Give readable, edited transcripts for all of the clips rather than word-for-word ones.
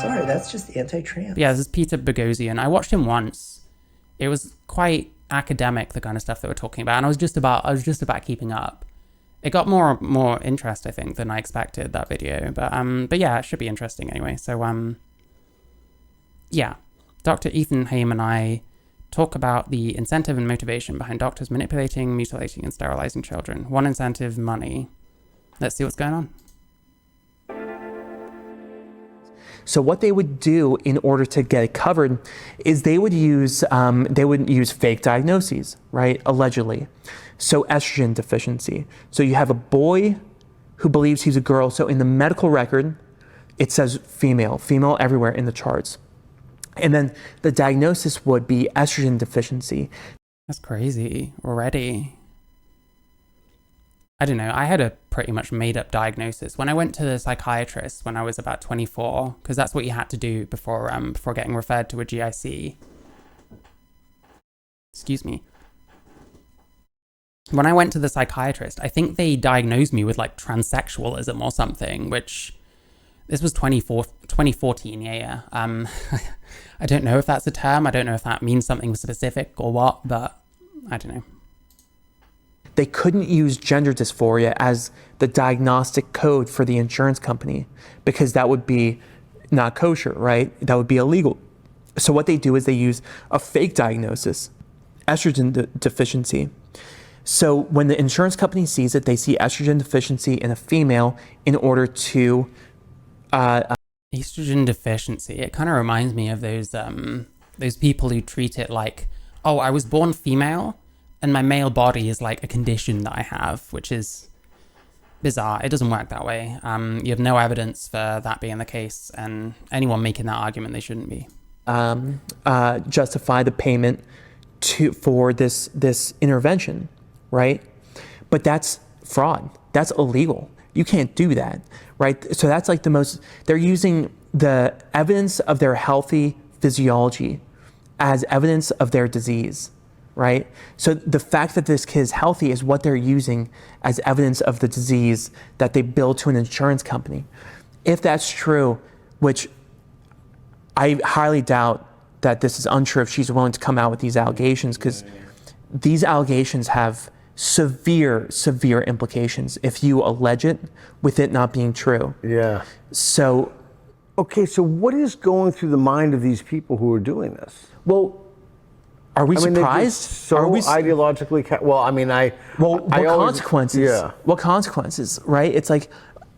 Sorry, that's just anti-trans. Yeah, this is Peter Boghossian. I watched him once. It was quite academic, the kind of stuff they were talking about, and I was just about keeping up. It got more interest, I think, than I expected, that video. But yeah, it should be interesting anyway. So yeah, Dr. Ethan Haim and I talk about the incentive and motivation behind doctors manipulating, mutilating, and sterilizing children. One incentive, money. Let's see what's going on. So what they would do in order to get it covered is they would use fake diagnoses, right? Allegedly. So estrogen deficiency. So you have a boy who believes he's a girl. So in the medical record, it says female everywhere in the charts. And then the diagnosis would be estrogen deficiency. That's crazy already. I don't know, I had a pretty much made up diagnosis. When I went to the psychiatrist when I was about 24, because that's what you had to do before getting referred to a GIC. Excuse me. When I went to the psychiatrist, I think they diagnosed me with like transsexualism or something, which this was 2014, yeah. I don't know if that's a term. I don't know if that means something specific or what, but I don't know. They couldn't use gender dysphoria as the diagnostic code for the insurance company because that would be not kosher, right? That would be illegal. So what they do is they use a fake diagnosis, estrogen deficiency. So when the insurance company sees it, they see estrogen deficiency in a female in order to... Estrogen deficiency. It kind of reminds me of those people who treat it like, oh, I was born female, and my male body is like a condition that I have, which is bizarre. It doesn't work that way. You have no evidence for that being the case, and anyone making that argument, they shouldn't be. Justify the payment for this intervention, right? But that's fraud. That's illegal. You can't do that, right? So that's like they're using the evidence of their healthy physiology as evidence of their disease. Right? So the fact that this kid is healthy is what they're using as evidence of the disease that they bill to an insurance company. If that's true, which I highly doubt that this is untrue if she's willing to come out with these allegations, because these allegations have severe implications if you allege it with it not being true. Yeah. So... Okay, so what is going through the mind of these people who are doing this? Well... Are we surprised? So are we ideologically? What consequences? Yeah. What consequences? Right? It's like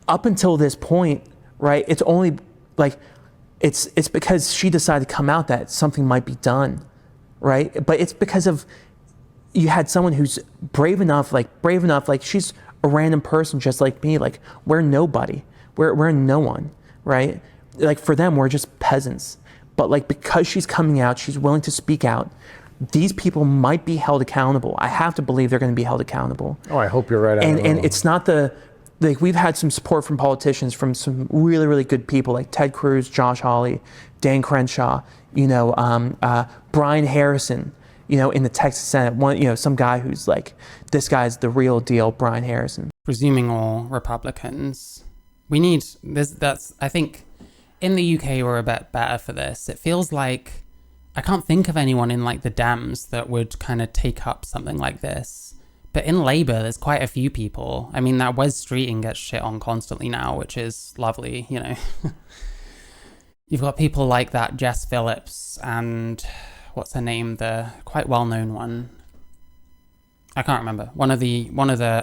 up until this point, right? It's only like it's because she decided to come out that something might be done, right? But it's because of you had someone who's brave enough. Like she's a random person just like me. Like we're nobody. We're no one, right? Like for them, we're just peasants. But like because she's coming out, she's willing to speak out. These people might be held accountable. I have to believe they're going to be held accountable. Oh, I hope you're right. And it's not we've had some support from politicians, from some really, really good people like Ted Cruz, Josh Hawley, Dan Crenshaw, Brian Harrison, in the Texas Senate, some guy who's like, this guy's the real deal, Brian Harrison. Presuming all Republicans, we need this. I think in the UK we're a bit better for this. It feels like I can't think of anyone in like the Dems that would kind of take up something like this. But in Labour, there's quite a few people. I mean, that Wes Streeting gets shit on constantly now, which is lovely, You've got people like that Jess Phillips and what's her name, the quite well-known one. I can't remember. One of the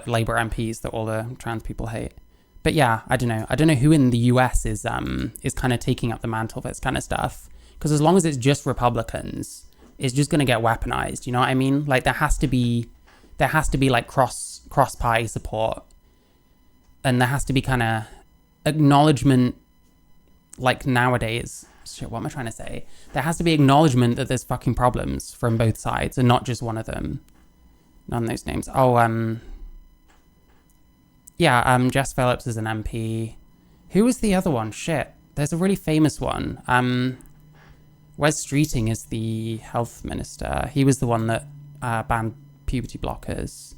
Labour MPs that all the trans people hate. But yeah, I don't know who in the US is kind of taking up the mantle for this kind of stuff. Because as long as it's just Republicans, it's just going to get weaponized. You know what I mean? Like there has to be like cross party support, and there has to be kind of acknowledgement. Like nowadays, shit, what am I trying to say? There has to be acknowledgement that there's fucking problems from both sides, and not just one of them. None of those names. Jess Phillips is an MP. Who was the other one? Shit, there's a really famous one. Wes Streeting is the health minister. He was the one that banned puberty blockers.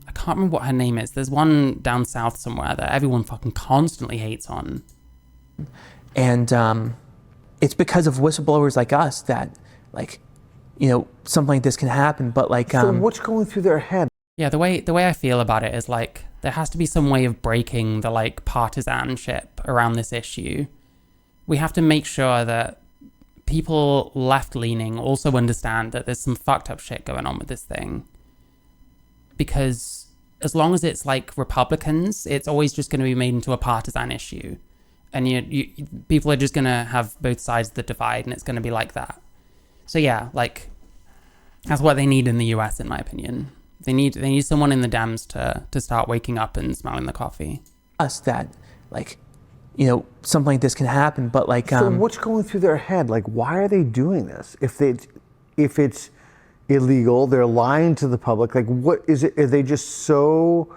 I can't remember what her name is. There's one down south somewhere that everyone fucking constantly hates on. And it's because of whistleblowers like us that, like, you know, something like this can happen. But like, so what's going through their head? Yeah, the way I feel about it is like there has to be some way of breaking the like partisanship around this issue. We have to make sure that people left-leaning also understand that there's some fucked up shit going on with this thing. Because as long as it's like Republicans, it's always just going to be made into a partisan issue. And people are just going to have both sides of the divide, and it's going to be like that. So yeah, like, that's what they need in the US, in my opinion. They need someone in the Dems to start waking up and smelling the coffee. Us that, like, you know, something like this can happen, but like... So what's going through their head? Like, why are they doing this? If it's illegal, they're lying to the public. Like, what is it? Are they just so...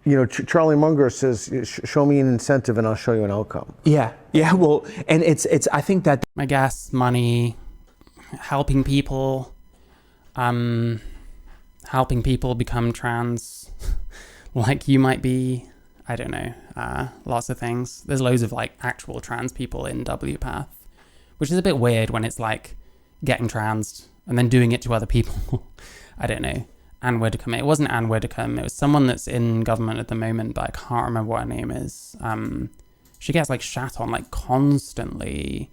You know, Charlie Munger says, show me an incentive and I'll show you an outcome. Yeah, well, and it's I think that... I guess money, helping people become trans, like you might be, I don't know, lots of things. There's loads of like actual trans people in WPATH, which is a bit weird when it's like getting trans and then doing it to other people. I don't know. Anne Widdecombe. It wasn't Anne Widdecombe. It was someone that's in government at the moment, but I can't remember what her name is. She gets like shat on like constantly.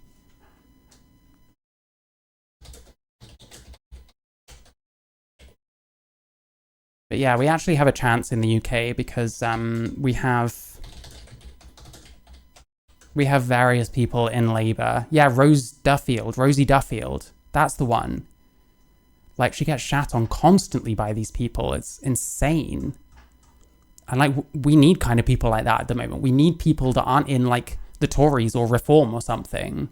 But yeah, we actually have a chance in the UK because we have various people in Labour. Yeah, Rosie Duffield. That's the one. Like, she gets shat on constantly by these people. It's insane. And, like, we need kind of people like that at the moment. We need people that aren't in, like, the Tories or Reform or something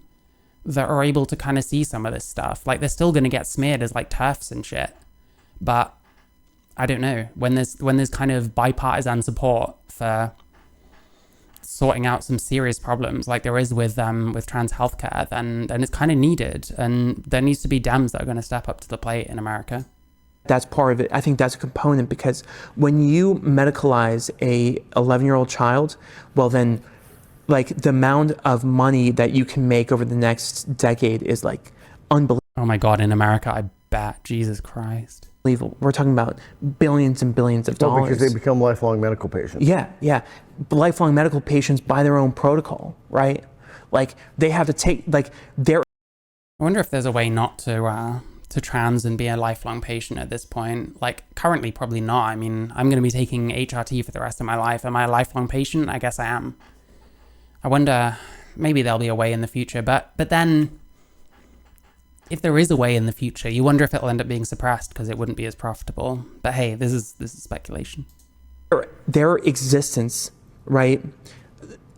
that are able to kind of see some of this stuff. Like, they're still going to get smeared as, like, TERFs and shit. But, I don't know. When there's kind of bipartisan support for sorting out some serious problems like there is with trans healthcare, then it's kind of needed, and there needs to be Dems that are going to step up to the plate in America. That's part of it. I think that's a component, because when you medicalize a 11-year-old child, well then, like, the amount of money that you can make over the next decade is like unbelievable. Oh my God, in America, I bet. Jesus Christ. We're talking about billions and billions of dollars. Because they become lifelong medical patients. Yeah. Lifelong medical patients by their own protocol, right? Like, they have to take, like, their... I wonder if there's a way not to trans and be a lifelong patient at this point. Like, currently, probably not. I mean, I'm going to be taking HRT for the rest of my life. Am I a lifelong patient? I guess I am. I wonder, maybe there'll be a way in the future. But then... if there is a way in the future, you wonder if it'll end up being suppressed because it wouldn't be as profitable. But hey, this is speculation. Their existence, right?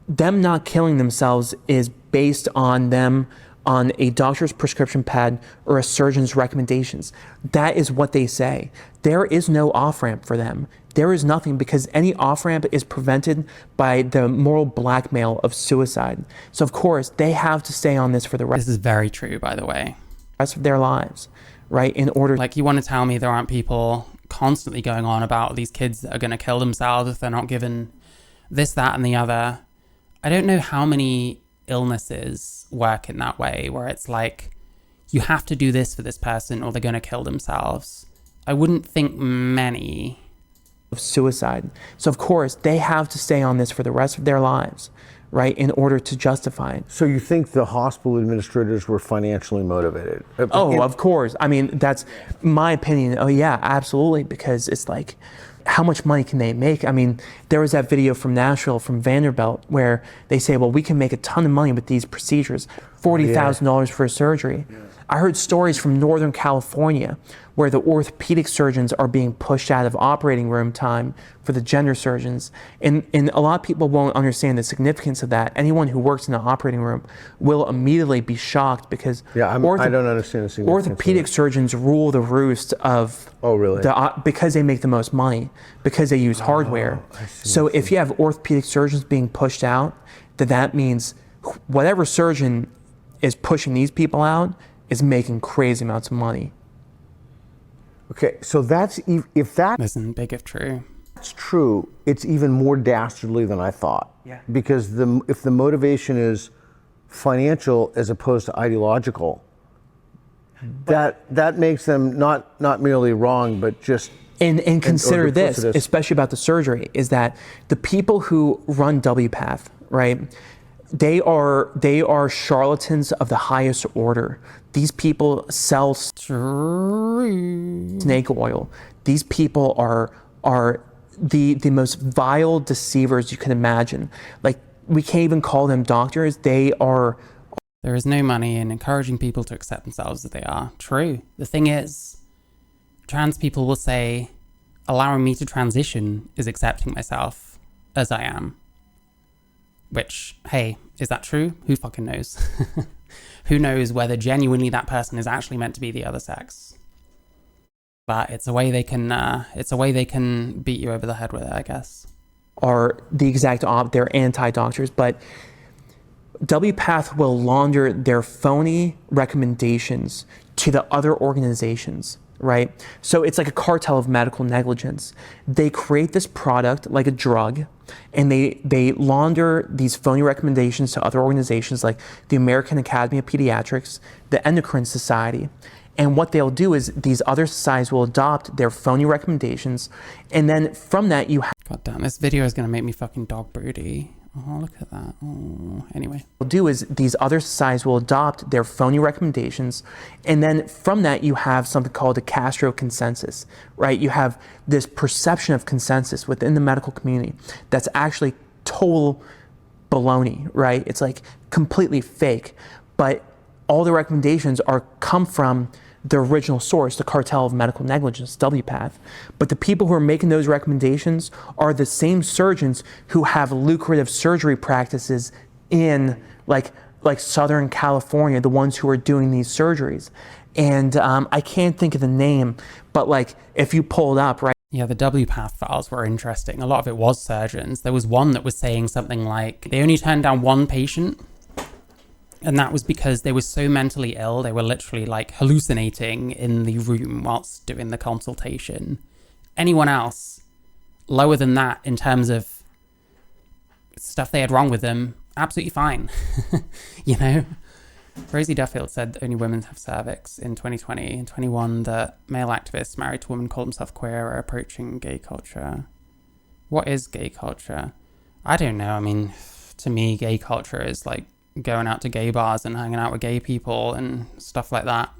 Them not killing themselves is based on them on a doctor's prescription pad or a surgeon's recommendations. That is what they say. There is no off-ramp for them. There is nothing, because any off-ramp is prevented by the moral blackmail of suicide. So of course, they have to stay on this for the rest. This is very true, by the way. Rest of their lives, right? In order, like, you want to tell me there aren't people constantly going on about these kids that are going to kill themselves if they're not given this, that, and the other. I don't know how many illnesses work in that way, where it's like, you have to do this for this person or they're going to kill themselves. I wouldn't think many. Of suicide. So of course, they have to stay on this for the rest of their lives, right, in order to justify it. So you think the hospital administrators were financially motivated? Oh, of course. I mean, that's my opinion. Oh yeah, absolutely. Because it's like, how much money can they make? I mean, there was that video from Nashville, from Vanderbilt, where they say, well, we can make a ton of money with these procedures, $40,000 for a surgery. Yeah. I heard stories from Northern California where the orthopedic surgeons are being pushed out of operating room time for the gender surgeons. And a lot of people won't understand the significance of that. Anyone who works in an operating room will immediately be shocked, because I don't understand the significance. Orthopedic surgeons rule the roost of because they make the most money, because they use hardware. So if you have orthopedic surgeons being pushed out, then that means whatever surgeon is pushing these people out is making crazy amounts of money. Okay, so listen, big if true. That's true. It's even more dastardly than I thought. Yeah. Because if the motivation is financial as opposed to ideological, that makes them not merely wrong, but just and consider this, duplicitous. especially about the surgery, is that the people who run WPATH, right? They are charlatans of the highest order. These people sell snake oil. These people are the most vile deceivers you can imagine. Like, we can't even call them doctors. They are. There is no money in encouraging people to accept themselves as they are. True. The thing is, trans people will say, allowing me to transition is accepting myself as I am. Which, hey, is that true? Who fucking knows? Who knows whether genuinely that person is actually meant to be the other sex? But it's a way they can beat you over the head with it, I guess. Are the exact they're anti-doctors, but WPATH will launder their phony recommendations to the other organizations, right? So it's like a cartel of medical negligence. They create this product like a drug, and they launder these phony recommendations to other organizations like the American Academy of Pediatrics, the Endocrine Society. And what they'll do is these other societies will adopt their phony recommendations, and then from that you have... God damn, this video is going to make me fucking dog broody. Oh, look at that. Oh, anyway. What they'll do is these other societies will adopt their phony recommendations, and then from that you have something called a Castro consensus, right? You have this perception of consensus within the medical community that's actually total baloney, right? It's like completely fake, but all the recommendations come from the original source, the cartel of medical negligence, WPATH. But the people who are making those recommendations are the same surgeons who have lucrative surgery practices in like Southern California, the ones who are doing these surgeries. And I can't think of the name, but like if you pull it up, right? Yeah, the WPATH files were interesting. A lot of it was surgeons. There was one that was saying something like they only turned down one patient, and that was because they were so mentally ill, they were literally like hallucinating in the room whilst doing the consultation. Anyone else lower than that in terms of stuff they had wrong with them, absolutely fine. You know? Rosie Duffield said that only women have cervix in 2020. In 21, that male activists married to women call themselves queer are approaching gay culture. What is gay culture? I don't know. I mean, to me, gay culture is like going out to gay bars and hanging out with gay people and stuff like that.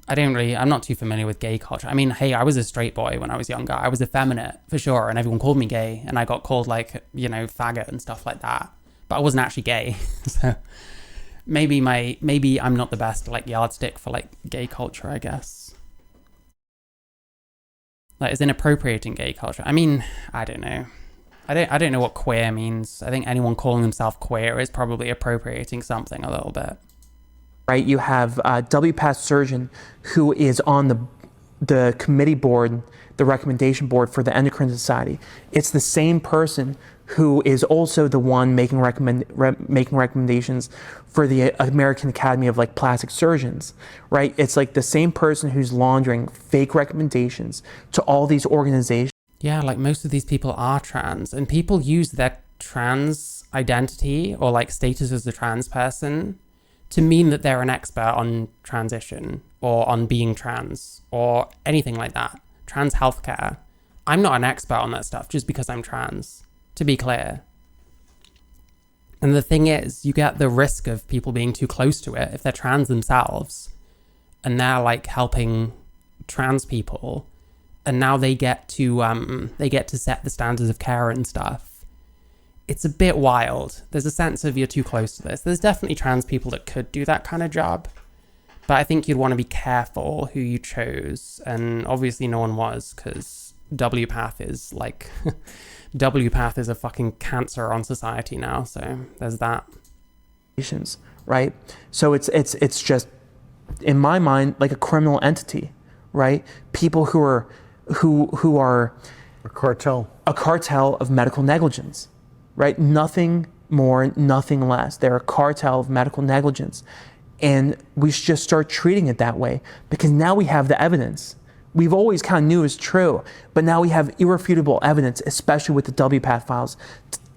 I'm not too familiar with gay culture. I mean, hey, I was a straight boy when I was younger. I was effeminate for sure, and everyone called me gay, and I got called like, you know, faggot and stuff like that. But I wasn't actually gay. So maybe I'm not the best like yardstick for like gay culture, I guess. Like, is inappropriating gay culture. I mean, I don't know. I don't know what queer means. I think anyone calling themselves queer is probably appropriating something a little bit. Right, you have a WPATH surgeon who is on the committee board, the recommendation board for the Endocrine Society. It's the same person who is also the one making recommendations for the American Academy of like plastic surgeons, right? It's like the same person who's laundering fake recommendations to all these organizations. Yeah, like most of these people are trans, and people use their trans identity or like status as a trans person to mean that they're an expert on transition or on being trans or anything like that. Trans healthcare. I'm not an expert on that stuff just because I'm trans, to be clear. And the thing is, you get the risk of people being too close to it if they're trans themselves and they're like helping trans people, and now they get to set the standards of care and stuff. It's a bit wild. There's a sense of you're too close to this. There's definitely trans people that could do that kind of job, but I think you'd want to be careful who you chose, and obviously no one was, because WPATH is like WPATH is a fucking cancer on society now, so there's that. Right? So it's just, in my mind, like a criminal entity, right? People who are a cartel of medical negligence, right? Nothing more, nothing less. They're a cartel of medical negligence. And we should just start treating it that way, because now we have the evidence. We've always kind of knew it's true, but now we have irrefutable evidence, especially with the WPATH files,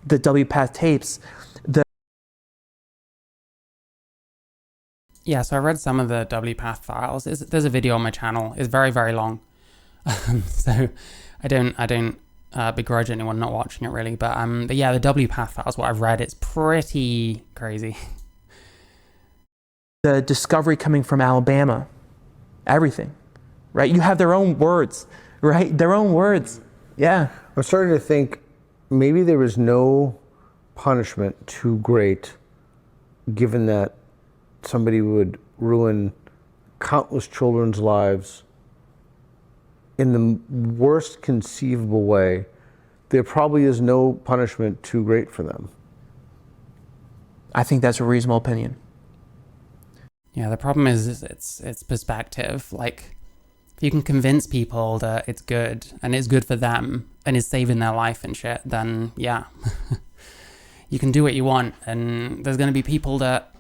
the WPATH tapes, Yeah, so I read some of the WPATH files. There's a video on my channel. It's very, very long. So I don't begrudge anyone not watching it really. But yeah, the WPATH files, what I've read, it's pretty crazy. The discovery coming from Alabama, everything, right? You have their own words, right? Their own words. Yeah. I'm starting to think maybe there was no punishment too great, given that somebody would ruin countless children's lives in the worst conceivable way. There probably is no punishment too great for them. I think that's a reasonable opinion. Yeah, the problem is it's perspective. Like, if you can convince people that it's good and it's good for them and is saving their life and shit, then yeah, you can do what you want. And there's going to be people that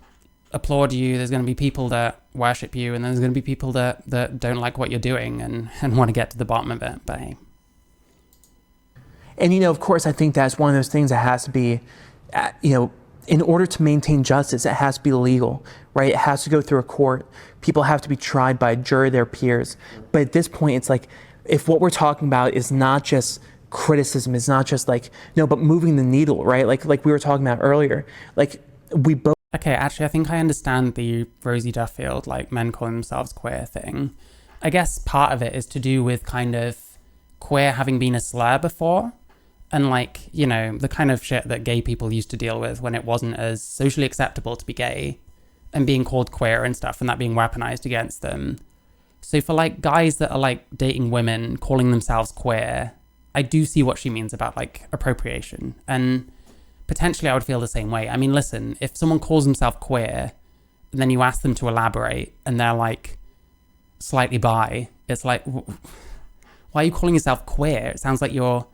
applaud you, there's going to be people that worship you, and there's going to be people that don't like what you're doing and want to get to the bottom of it. But hey. And, of course, I think that's one of those things that has to be, in order to maintain justice, it has to be legal, right? It has to go through a court. People have to be tried by a jury of their peers. But at this point, it's like, if what we're talking about is not just criticism, it's not just like, but moving the needle, right? Like we were talking about earlier, like we both. Okay, actually, I think I understand the Rosie Duffield, like men calling themselves queer thing. I guess part of it is to do with kind of queer having been a slur before. And like, the kind of shit that gay people used to deal with when it wasn't as socially acceptable to be gay and being called queer and stuff and that being weaponized against them. So for like guys that are like dating women calling themselves queer, I do see what she means about like appropriation. And potentially I would feel the same way. I mean, listen, if someone calls themselves queer and then you ask them to elaborate and they're like slightly bi, it's like, why are you calling yourself queer? It sounds like you're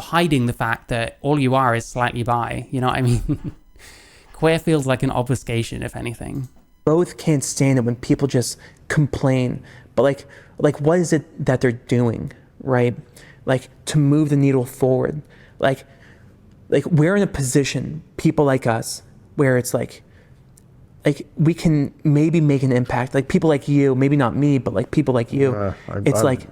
hiding the fact that all you are is slightly bi. You know what I mean? Queer feels like an obfuscation, if anything. Both can't stand it when people just complain. But like what is it that they're doing, right? Like to move the needle forward. Like we're in a position, people like us, where it's like we can maybe make an impact. Like people like you, maybe not me, but like people like you.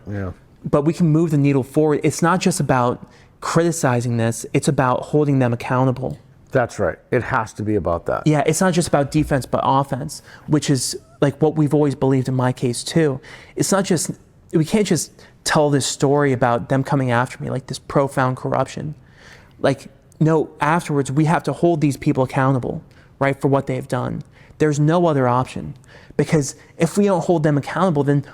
Yeah. But we can move the needle forward. It's not just about criticizing this. It's about holding them accountable. That's right. It has to be about that. Yeah, it's not just about defense, but offense, which is like what we've always believed in my case too. It's not just, we can't just tell this story about them coming after me, like this profound corruption. Like, no, afterwards, we have to hold these people accountable, right, for what they've done. There's no other option. Because if we don't hold them accountable, then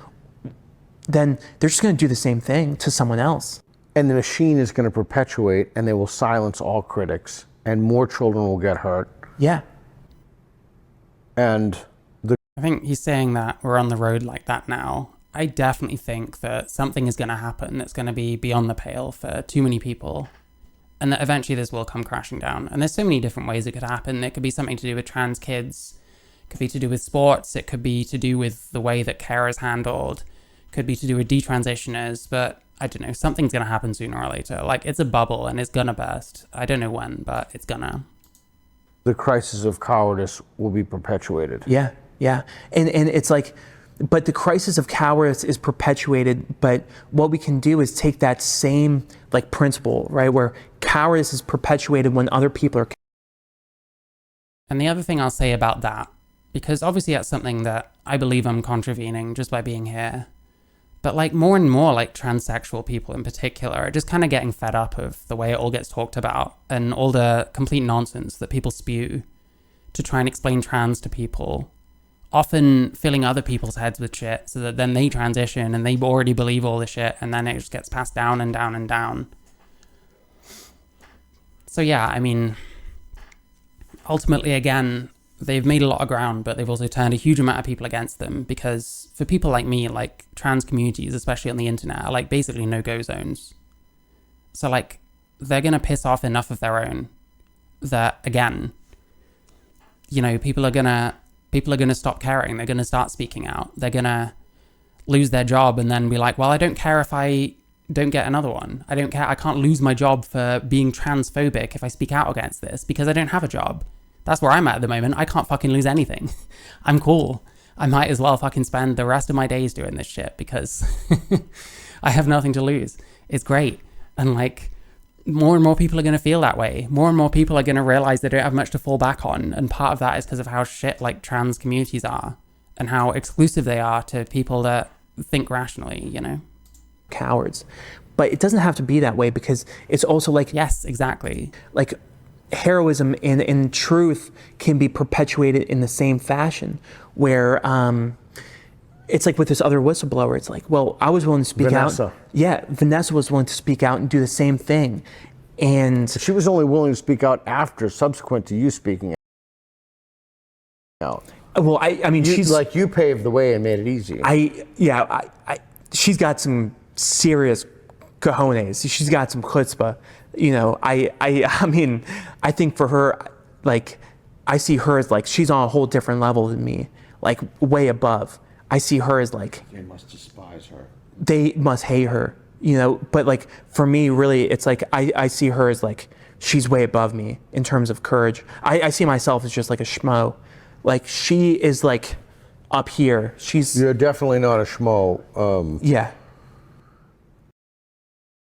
they're just going to do the same thing to someone else. And the machine is going to perpetuate, and they will silence all critics, and more children will get hurt. Yeah. And I think he's saying that we're on the road like that now. I definitely think that something is going to happen that's going to be beyond the pale for too many people, and that eventually this will come crashing down. And there's so many different ways it could happen. It could be something to do with trans kids. It could be to do with sports. It could be to do with the way that care is handled. Could be to do with detransitioners, but I don't know, something's gonna happen sooner or later. Like, it's a bubble and it's gonna burst. I don't know when, but it's gonna. The crisis of cowardice will be perpetuated. Yeah. And it's like, but the crisis of cowardice is perpetuated, but what we can do is take that same like principle, right, where cowardice is perpetuated when other people are. And the other thing I'll say about that, because obviously that's something that I believe I'm contravening just by being here, but like more and more like transsexual people in particular are just kind of getting fed up of the way it all gets talked about and all the complete nonsense that people spew to try and explain trans to people, often filling other people's heads with shit so that then they transition and they already believe all the shit and then it just gets passed down and down and down. So yeah, I mean, ultimately again, they've made a lot of ground, but they've also turned a huge amount of people against them because for people like me, like trans communities, especially on the internet, are like basically no-go zones. So like they're going to piss off enough of their own that again, people are going to stop caring. They're going to start speaking out. They're going to lose their job and then be like, well, I don't care if I don't get another one. I don't care. I can't lose my job for being transphobic if I speak out against this because I don't have a job. That's where I'm at the moment. I can't fucking lose anything. I'm cool. I might as well fucking spend the rest of my days doing this shit because I have nothing to lose. It's great. And like, more and more people are going to feel that way. More and more people are going to realize they don't have much to fall back on. And part of that is because of how shit like trans communities are and how exclusive they are to people that think rationally, you know? Cowards. But it doesn't have to be that way, because it's also like, yes, exactly. Like heroism in truth can be perpetuated in the same fashion, where it's like with this other whistleblower, it's like, well, I was willing to speak Vanessa. out. Yeah, Vanessa was willing to speak out and do the same thing. And She was only willing to speak out subsequent to you speaking out. well, I mean, she's like, you paved the way and made it easy. She's got some serious cojones. She's got some chutzpah. You know, I mean, I think for her, like, I see her as like, she's on a whole different level than me, like way above. I see her as like, They must despise her. they must hate her, you know, but like for me, really, it's like, I see her as like, she's way above me in terms of courage. I see myself as just like a schmo. Like, she is like up here. You're definitely not a schmo. Yeah.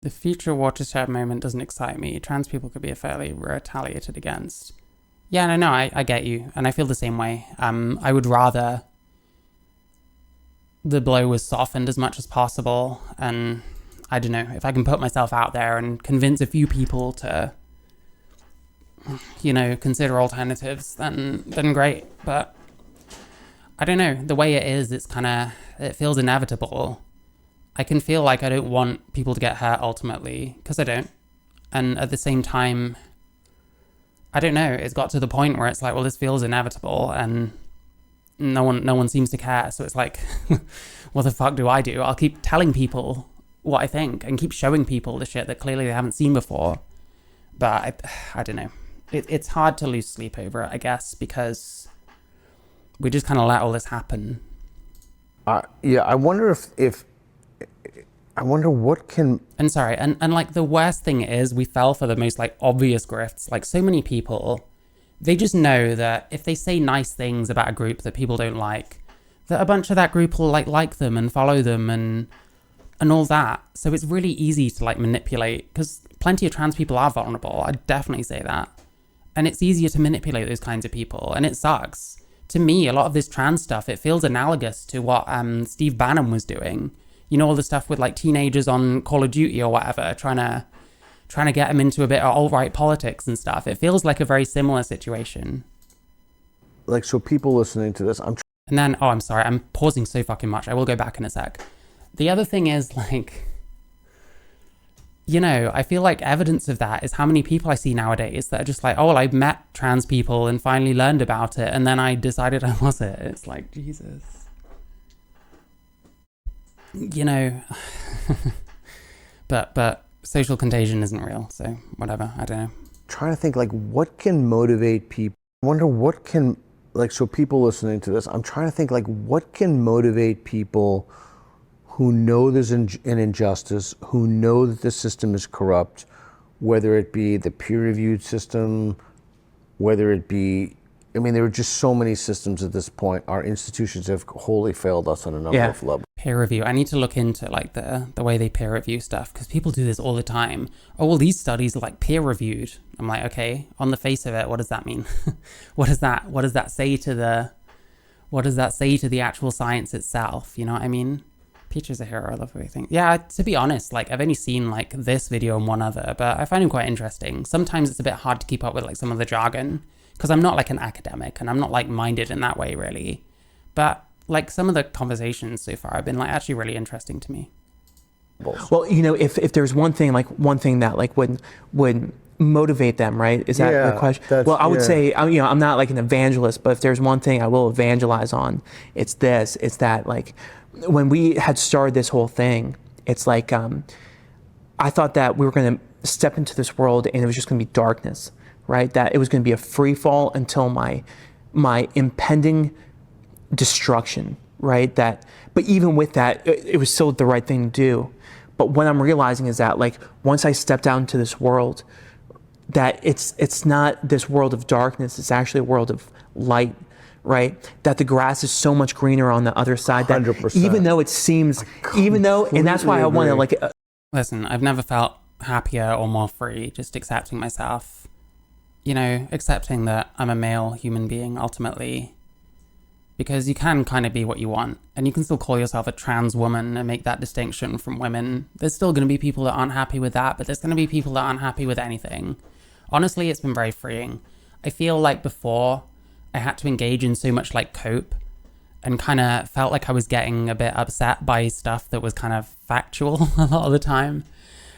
The future watershed moment doesn't excite me. Trans people could be fairly retaliated against. Yeah, no, I get you. And I feel the same way. I would rather the blow was softened as much as possible. And I don't know, if I can put myself out there and convince a few people to, you know, consider alternatives, then great. But I don't know, the way it is, it feels inevitable. I can feel like I don't want people to get hurt ultimately, because I don't. And at the same time, I don't know, it's got to the point where it's like, well, this feels inevitable and no one seems to care. So it's like, what the fuck do? I'll keep telling people what I think and keep showing people the shit that clearly they haven't seen before. But I don't know. It's hard to lose sleep over it, I guess, because we just kind of let all this happen. Yeah, I wonder if I wonder what can... And sorry, and like the worst thing is we fell for the most like obvious grifts. Like so many people, they just know that if they say nice things about a group that people don't like, that a bunch of that group will like them and follow them and all that. So it's really easy to like manipulate, because plenty of trans people are vulnerable. I'd definitely say that. And it's easier to manipulate those kinds of people, and it sucks. To me, a lot of this trans stuff, it feels analogous to what Steve Bannon was doing. You know, all the stuff with like teenagers on Call of Duty or whatever, trying to get them into a bit of alt-right politics and stuff. It feels like a very similar situation. Like, so people listening to this, and then, I'm sorry, I'm pausing so fucking much. I will go back in a sec. The other thing is, like, you know, I feel like evidence of that is how many people I see nowadays that are just like, oh, well, I met trans people and finally learned about it, and then I decided I wasn't. It's like, Jesus. You know, but social contagion isn't real, so whatever, I don't know. Trying to think, like, what can motivate people? I wonder what can, like, so people listening to this, I'm trying to think, like, what can motivate people who know there's an injustice, who know that the system is corrupt, whether it be the peer-reviewed system, whether it be, I mean, there are just so many systems at this point. Our institutions have wholly failed us on a number of levels. Peer review. I need to look into like the way they peer review stuff, because people do this all the time. Oh, well, these studies are like peer reviewed. I'm like, okay, on the face of it, what does that mean? What does that say to the actual science itself? You know what I mean? Peter's a hero. I love everything. Yeah, to be honest, like I've only seen like this video and one other, but I find him quite interesting. Sometimes it's a bit hard to keep up with like some of the jargon, because I'm not like an academic and I'm not like minded in that way really. But like some of the conversations so far have been like actually really interesting to me. Well, you know, if there's one thing that like would motivate them, right? Is that the question? Well, I would say, you know, I'm not like an evangelist, but if there's one thing I will evangelize on, it's this. It's that like when we had started this whole thing, it's like I thought that we were going to step into this world and it was just going to be darkness, right? That it was going to be a free fall until my impending destruction, right? But even with that, it was still the right thing to do. But what I'm realizing is that like once I stepped out into this world, that it's not this world of darkness, it's actually a world of light, right? That the grass is so much greener on the other side. 100%. That even though it seems, and that's why I want to like. Listen, I've never felt happier or more free just accepting myself. You know, accepting that I'm a male human being ultimately. Because you can kind of be what you want, and you can still call yourself a trans woman and make that distinction from women. There's still going to be people that aren't happy with that, but there's going to be people that aren't happy with anything. Honestly, it's been very freeing. I feel like before, I had to engage in so much like cope, and kind of felt like I was getting a bit upset by stuff that was kind of factual a lot of the time.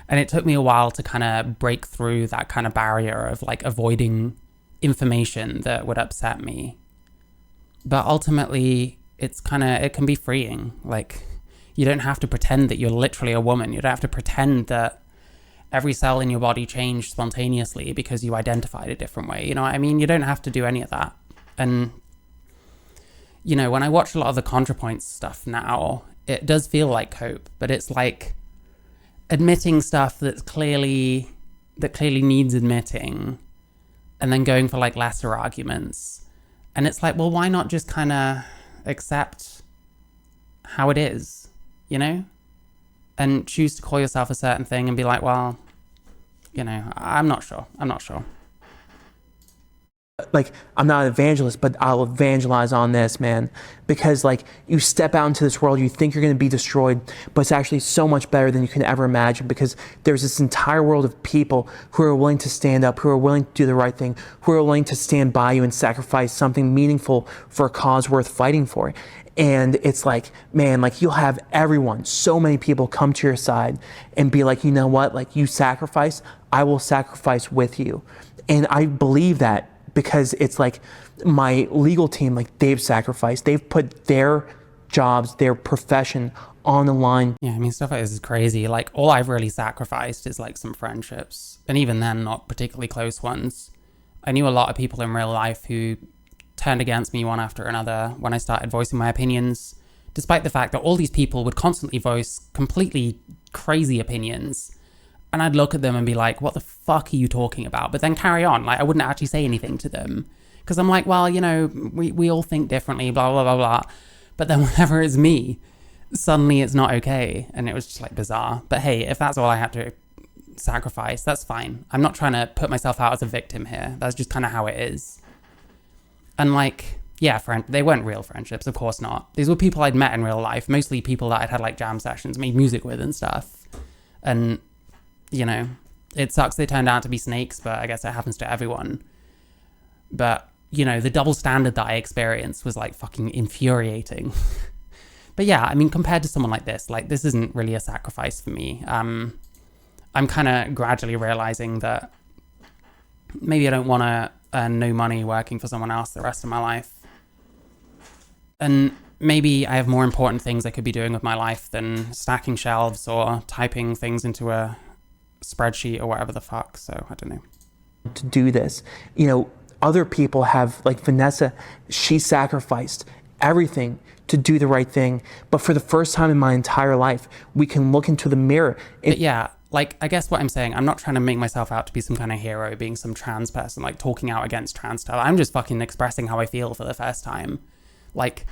And it took me a while to kind of break through that kind of barrier of like avoiding information that would upset me. But ultimately, it can be freeing. Like, you don't have to pretend that you're literally a woman. You don't have to pretend that every cell in your body changed spontaneously because you identified a different way. You know what I mean? You don't have to do any of that. And, you know, when I watch a lot of the ContraPoints stuff now, it does feel like cope, but it's like admitting stuff that clearly needs admitting, and then going for like lesser arguments. And it's like, well, why not just kind of accept how it is, you know? And choose to call yourself a certain thing and be like, well, you know, I'm not sure. Like, I'm not an evangelist, but I'll evangelize on this, man. Because like, you step out into this world, you think you're going to be destroyed, but it's actually so much better than you can ever imagine, because there's this entire world of people who are willing to stand up, who are willing to do the right thing, who are willing to stand by you and sacrifice something meaningful for a cause worth fighting for. And it's like, man, like, you'll have everyone, so many people come to your side and be like, you know what, like, you sacrifice, I will sacrifice with you. And I believe that, because it's like my legal team, like, they've sacrificed, they've put their jobs, their profession on the line. Yeah, I mean, stuff like this is crazy. Like, all I've really sacrificed is like some friendships, and even then, not particularly close ones. I knew a lot of people in real life who turned against me one after another when I started voicing my opinions, despite the fact that all these people would constantly voice completely crazy opinions. And I'd look at them and be like, what the fuck are you talking about? But then carry on. Like, I wouldn't actually say anything to them. Because I'm like, well, you know, we all think differently, blah, blah, blah, blah. But then whenever it's me, suddenly it's not okay. And it was just like bizarre. But hey, if that's all I had to sacrifice, that's fine. I'm not trying to put myself out as a victim here. That's just kind of how it is. And like, yeah, they weren't real friendships, of course not. These were people I'd met in real life, mostly people that I'd had like jam sessions, made music with and stuff. And, you know, it sucks they turned out to be snakes, but I guess it happens to everyone. But, you know, the double standard that I experienced was like fucking infuriating. But yeah, I mean, compared to someone like this isn't really a sacrifice for me. I'm kind of gradually realizing that maybe I don't want to earn no money working for someone else the rest of my life. And maybe I have more important things I could be doing with my life than stacking shelves or typing things into a spreadsheet or whatever the fuck. So I don't know. To do this, you know, other people have, like Vanessa, she sacrificed everything to do the right thing. But for the first time in my entire life, we can look into the mirror. But yeah, like, I guess what I'm saying, I'm not trying to make myself out to be some kind of hero, being some trans person, like talking out against trans stuff. I'm just fucking expressing how I feel for the first time. Like,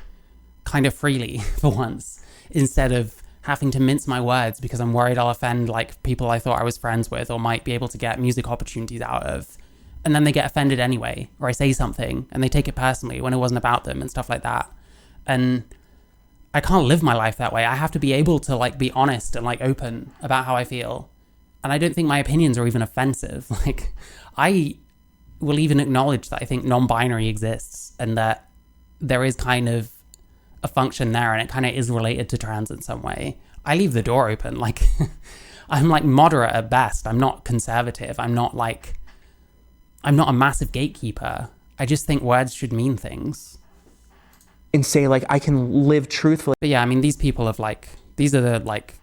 kind of freely for once, instead of having to mince my words because I'm worried I'll offend like people I thought I was friends with or might be able to get music opportunities out of. And then they get offended anyway, or I say something and they take it personally when it wasn't about them and stuff like that. And I can't live my life that way. I have to be able to like be honest and like open about how I feel. And I don't think my opinions are even offensive. Like, I will even acknowledge that I think non-binary exists and that there is kind of a function there and it kind of is related to trans in some way. I leave the door open. Like, I'm like moderate at best. I'm not conservative. I'm not a massive gatekeeper. I just think words should mean things. And say, like, I can live truthfully. But yeah, I mean, these people have like, these are the like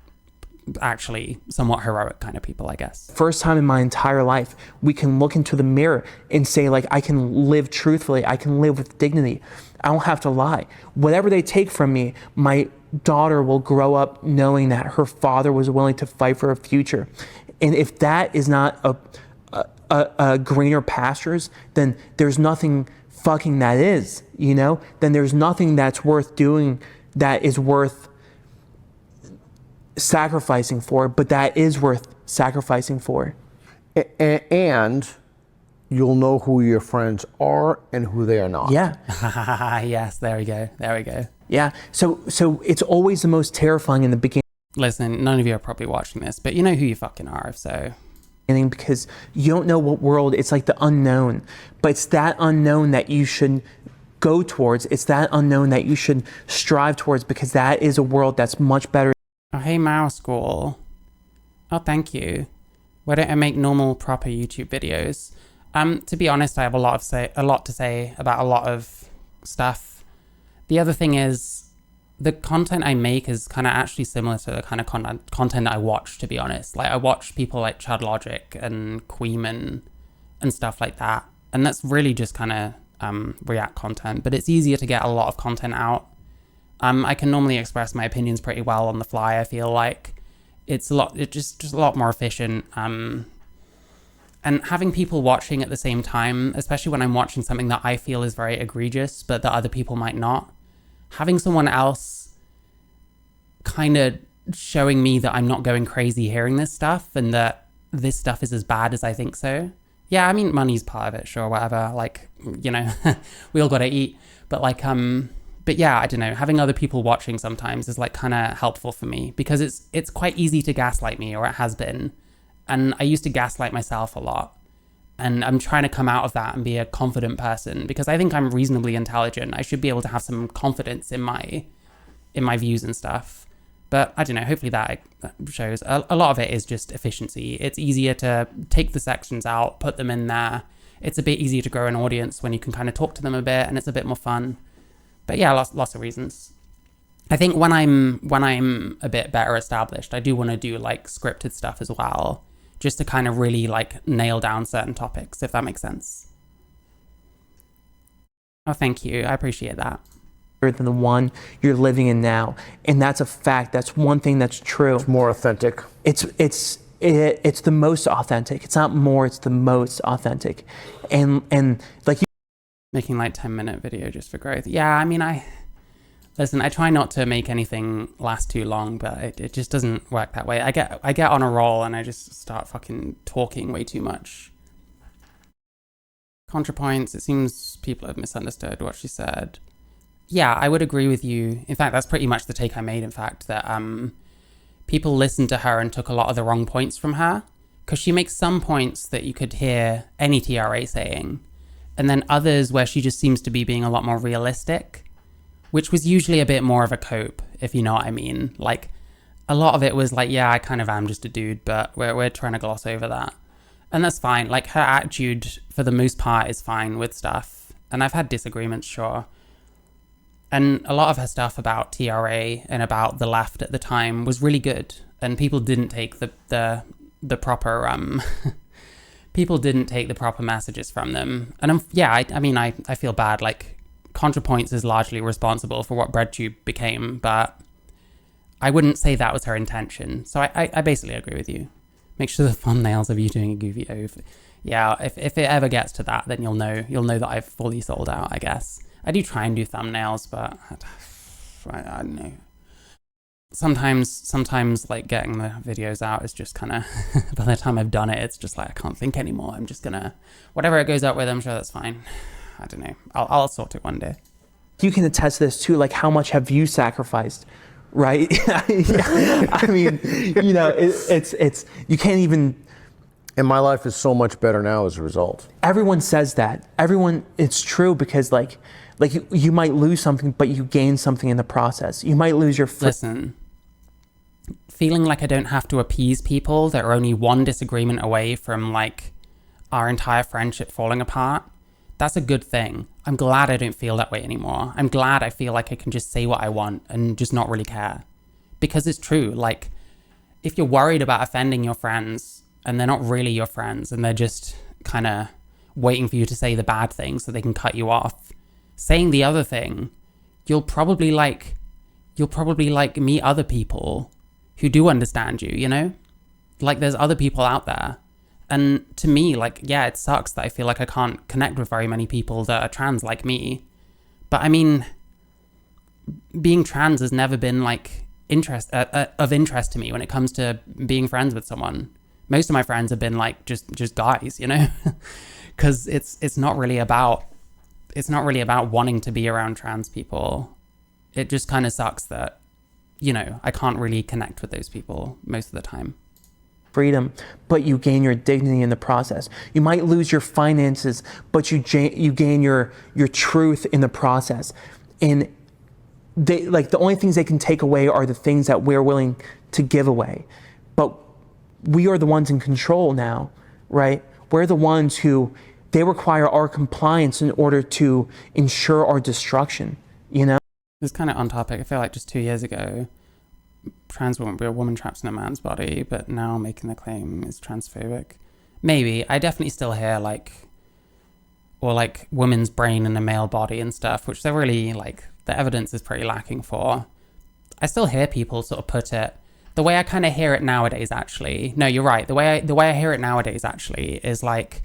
actually somewhat heroic kind of people, I guess. First time in my entire life, we can look into the mirror and say, like, I can live truthfully. I can live with dignity. I don't have to lie. Whatever they take from me, my daughter will grow up knowing that her father was willing to fight for a future. And if that is not greener pastures, then there's nothing fucking that is, you know? Then there's nothing that's worth doing, that is worth sacrificing for, but that is worth sacrificing for. And you'll know who your friends are and who they are not. Yeah. Yes, there we go. There we go. Yeah. So it's always the most terrifying in the beginning. Listen, none of you are probably watching this, but you know who you fucking are, if so. Because you don't know what world, it's like the unknown. But it's that unknown that you should go towards. It's that unknown that you should strive towards, because that is a world that's much better. Oh, hey, Mouse School. Oh, thank you. Why don't I make normal, proper YouTube videos? To be honest, I have a lot to say about a lot of stuff. The other thing is, the content I make is kind of actually similar to the kind of content I watch, to be honest. Like, I watch people like Chad Logic and Queeman and stuff like that. And that's really just kind of React content. But it's easier to get a lot of content out. I can normally express my opinions pretty well on the fly, I feel like. It's just a lot more efficient. And having people watching at the same time, especially when I'm watching something that I feel is very egregious, but that other people might not, having someone else kind of showing me that I'm not going crazy hearing this stuff and that this stuff is as bad as I think so. Yeah, I mean, money's part of it, sure, whatever. Like, you know, we all got to eat. But like, but yeah, I don't know. Having other people watching sometimes is like kind of helpful for me, because it's quite easy to gaslight me, or it has been. And I used to gaslight myself a lot. And I'm trying to come out of that and be a confident person, because I think I'm reasonably intelligent. I should be able to have some confidence in my views and stuff. But I don't know, hopefully that shows. A lot of it is just efficiency. It's easier to take the sections out, put them in there. It's a bit easier to grow an audience when you can kind of talk to them a bit, and it's a bit more fun. But yeah, lots of reasons. I think when I'm a bit better established, I do want to do like scripted stuff as well, just to kind of really like nail down certain topics, if that makes sense. Oh, thank you. I appreciate that. Than the one you're living in now, and that's a fact. That's one thing that's true. It's more authentic. It's the most authentic. It's not more. It's the most authentic, and like you making like 10-minute video just for growth. Yeah, I mean, I try not to make anything last too long, but it just doesn't work that way. I get on a roll and I just start fucking talking way too much. ContraPoints. It seems people have misunderstood what she said. Yeah, I would agree with you. In fact, that's pretty much the take I made, in fact, that people listened to her and took a lot of the wrong points from her, because she makes some points that you could hear any TRA saying, and then others where she just seems to be being a lot more realistic, which was usually a bit more of a cope, if you know what I mean. Like, a lot of it was like, yeah, I kind of am just a dude, but we're trying to gloss over that. And that's fine. Like, her attitude, for the most part, is fine with stuff. And I've had disagreements, sure. And a lot of her stuff about TRA and about the left at the time was really good. And people didn't take the proper people didn't take the proper messages from them. And I mean, I feel bad. Like, ContraPoints is largely responsible for what BreadTube became, but I wouldn't say that was her intention. So I basically agree with you. Make sure the thumbnails of you doing a goofy if it ever gets to that, then you'll know that I've fully sold out, I guess. I do try and do thumbnails, but I don't know. Sometimes like getting the videos out is just kind of, by the time I've done it, it's just like, I can't think anymore. I'm just gonna, whatever it goes out with, I'm sure that's fine. I don't know. I'll sort it one day. You can attest to this too. Like, how much have you sacrificed, right? I mean, you know, it's you can't even. And my life is so much better now as a result. Everyone says that. It's true, because like you might lose something, but you gain something in the process. You might lose your. Listen, feeling like I don't have to appease people that are only one disagreement away from like our entire friendship falling apart. That's a good thing. I'm glad I don't feel that way anymore. I'm glad I feel like I can just say what I want and just not really care. Because it's true. Like, if you're worried about offending your friends and they're not really your friends and they're just kind of waiting for you to say the bad thing so they can cut you off, saying the other thing, you'll probably meet other people who do understand you, you know? Like, there's other people out there. And to me, like, yeah, it sucks that I feel like I can't connect with very many people that are trans like me. But I mean, being trans has never been like of interest to me when it comes to being friends with someone. Most of my friends have been like just guys, you know, because it's not really about wanting to be around trans people. It just kind of sucks that, you know, I can't really connect with those people most of the time. Freedom, but you gain your dignity in the process. You might lose your finances, but you gain your truth in the process. And they, like, the only things they can take away are the things that we're willing to give away. But we are the ones in control now, right? We're the ones who, they require our compliance in order to ensure our destruction, you know? It's kind of on topic. I feel like just 2 years ago, trans woman be a woman trapped in a man's body, but now making the claim is transphobic. Maybe. I definitely still hear like woman's brain in a male body and stuff, which they're really like, the evidence is pretty lacking for. I still hear people sort of put it, the way I kind of hear it nowadays actually, no, you're right, the way I hear it nowadays actually is like,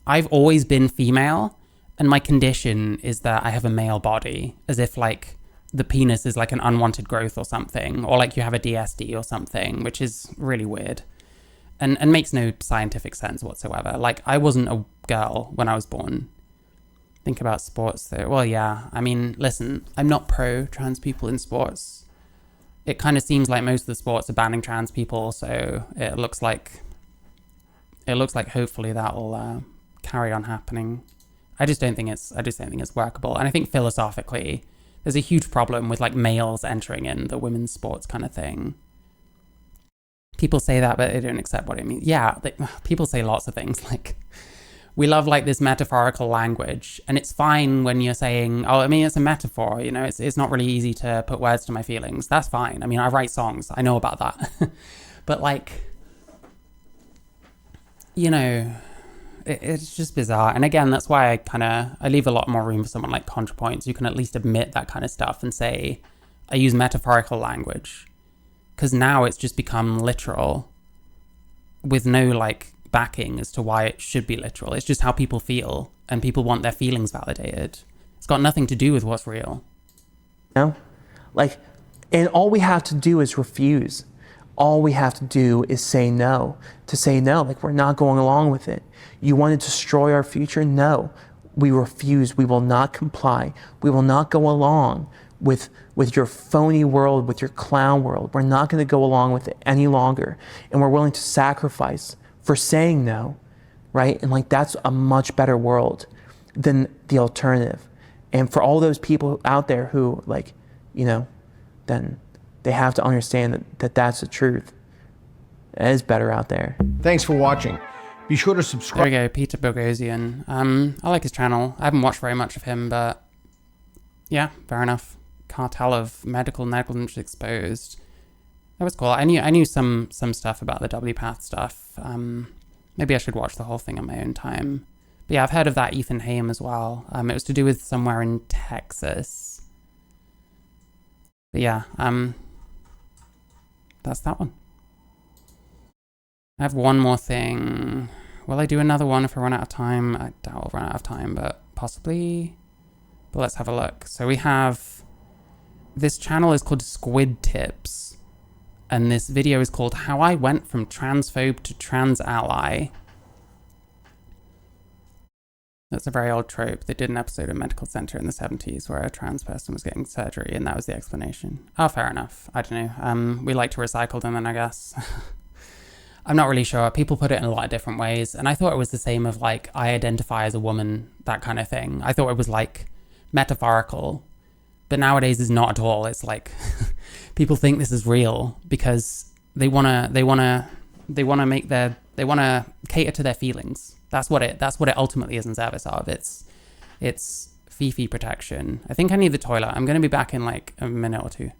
I've always been female and my condition is that I have a male body, as if like the penis is like an unwanted growth or something, or like you have a DSD or something, which is really weird and makes no scientific sense whatsoever. Like, I wasn't a girl when I was born. Think about sports though. Well, yeah, I mean, listen, I'm not pro trans people in sports. It kind of seems like most of the sports are banning trans people, so it looks like hopefully that will carry on happening. I just don't think it's workable. And I think philosophically, there's a huge problem with like males entering in the women's sports kind of thing. People say that, but they don't accept what it means. Yeah, people say lots of things. Like, we love like this metaphorical language, and it's fine when you're saying, oh, I mean, it's a metaphor, you know, it's not really easy to put words to my feelings. That's fine. I mean, I write songs. I know about that. But like, you know, it's just bizarre. And again, that's why I leave a lot more room for someone like ContraPoints. You can at least admit that kind of stuff and say, I use metaphorical language. Because now it's just become literal with no like backing as to why it should be literal. It's just how people feel, and people want their feelings validated. It's got nothing to do with what's real. You know? Like, and all we have to do is refuse. All we have to do is say no. To say no, like, we're not going along with it. You want to destroy our future? No. We refuse. We will not comply. We will not go along with your phony world, with your clown world. We're not going to go along with it any longer. And we're willing to sacrifice for saying no, right? And like, that's a much better world than the alternative. And for all those people out there who, like, you know, then they have to understand that that's the truth. It is better out there. Thanks for watching. Be sure to subscribe. There we go, Peter Boghossian. I like his channel. I haven't watched very much of him, but yeah, fair enough. Cartel of medical negligence exposed. That was cool. I knew some stuff about the WPATH stuff. Maybe I should watch the whole thing on my own time. But yeah, I've heard of that eithan haim as well. It was to do with somewhere in Texas. But yeah, that's that one. I have one more thing. Will I do another one if I run out of time? I doubt I'll run out of time, but possibly. But let's have a look. So we have, this channel is called Squid Tips, and this video is called How I Went from Transphobe to Trans Ally. That's a very old trope. They did an episode of Medical Center in the 70s where a trans person was getting surgery, and that was the explanation. Oh, fair enough. I don't know. We like to recycle them then, I guess. I'm not really sure. People put it in a lot of different ways, and I thought it was the same of like, I identify as a woman, that kind of thing. I thought it was like metaphorical, but nowadays it's not at all. It's like people think this is real because they wanna cater to their feelings. That's what it ultimately is in service of. It's Fifi protection. I think I need the toilet. I'm gonna be back in like a minute or two.